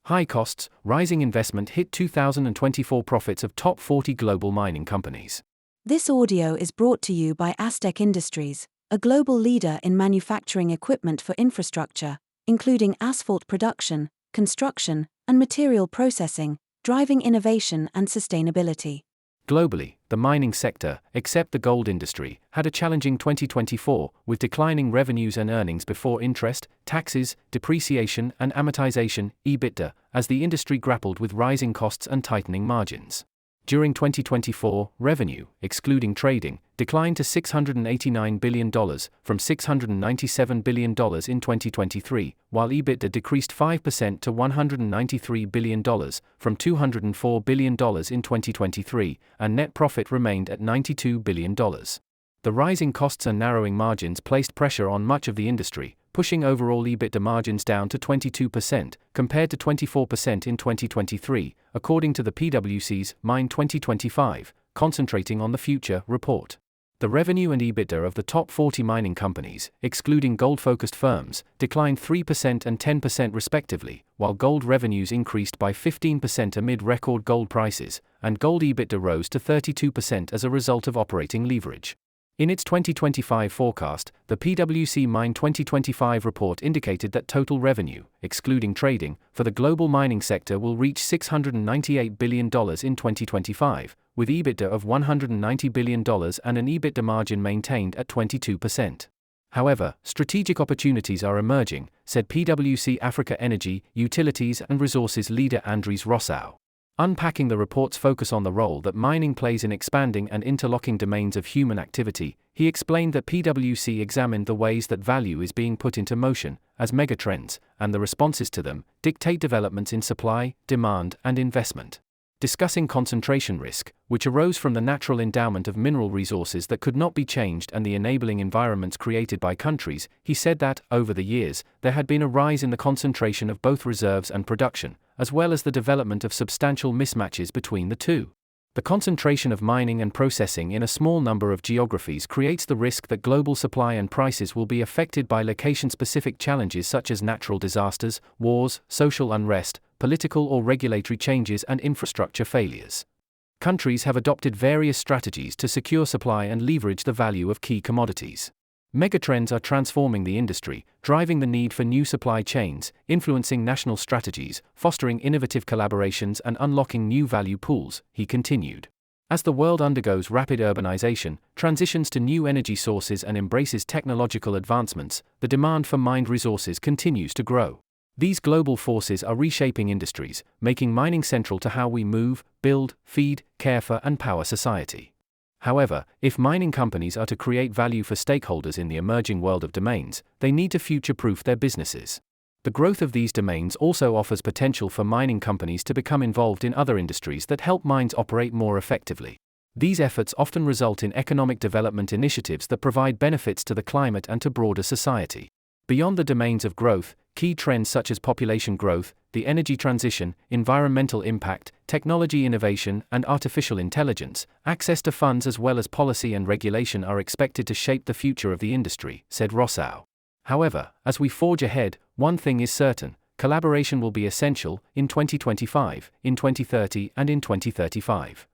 High costs, rising investment hit 2024 profits of top 40 global mining companies. This audio is brought to you by Aztec Industries, a global leader in manufacturing equipment for infrastructure, including asphalt production, construction, and material processing, driving innovation and sustainability. Globally, the mining sector, except the gold industry, had a challenging 2024, with declining revenues and earnings before interest, taxes, depreciation and amortisation, Ebitda, as the industry grappled with rising costs and tightening margins. During 2024, revenue, excluding trading, declined to $689 billion from $697 billion in 2023, while Ebitda decreased 5% to $193 billion from $204 billion in 2023, and net profit remained at $92 billion. The rising costs and narrowing margins placed pressure on much of the industry, pushing overall Ebitda margins down to 22%, compared to 24% in 2023, according to the PwC's Mine 2025, Concentrating on the Future report. The revenue and Ebitda of the top 40 mining companies, excluding gold-focused firms, declined 3% and 10% respectively, while gold revenues increased by 15% amid record gold prices, and gold Ebitda rose to 32% as a result of operating leverage. In its 2025 forecast, the PwC Mine 2025 report indicated that total revenue, excluding trading, for the global mining sector will reach $698 billion in 2025, with Ebitda of $190 billion and an Ebitda margin maintained at 22%. However, strategic opportunities are emerging, said PwC Africa Energy, Utilities and Resources leader Andries Rossouw. Unpacking the report's focus on the role that mining plays in expanding and interlocking domains of human activity, he explained that PwC examined the ways that value is being put into motion, as megatrends, and the responses to them, dictate developments in supply, demand, and investment. Discussing concentration risk, which arose from the natural endowment of mineral resources that could not be changed and the enabling environments created by countries, he said that, over the years, there had been a rise in the concentration of both reserves and production, as well as the development of substantial mismatches between the two. The concentration of mining and processing in a small number of geographies creates the risk that global supply and prices will be affected by location-specific challenges such as natural disasters, wars, social unrest, political or regulatory changes and infrastructure failures. Countries have adopted various strategies to secure supply and leverage the value of key commodities. Megatrends are transforming the industry, driving the need for new supply chains, influencing national strategies, fostering innovative collaborations and unlocking new value pools, he continued. As the world undergoes rapid urbanization, transitions to new energy sources and embraces technological advancements, the demand for mined resources continues to grow. These global forces are reshaping industries, making mining central to how we move, build, feed, care for and power society. However, if mining companies are to create value for stakeholders in the emerging world of domains, they need to future-proof their businesses. The growth of these domains also offers potential for mining companies to become involved in other industries that help mines operate more effectively. These efforts often result in economic development initiatives that provide benefits to the climate and to broader society. Beyond the domains of growth, key trends such as population growth, the energy transition, environmental impact, technology innovation, and artificial intelligence, access to funds as well as policy and regulation are expected to shape the future of the industry, said Rossouw. However, as we forge ahead, one thing is certain: collaboration will be essential in 2025, in 2030, and in 2035.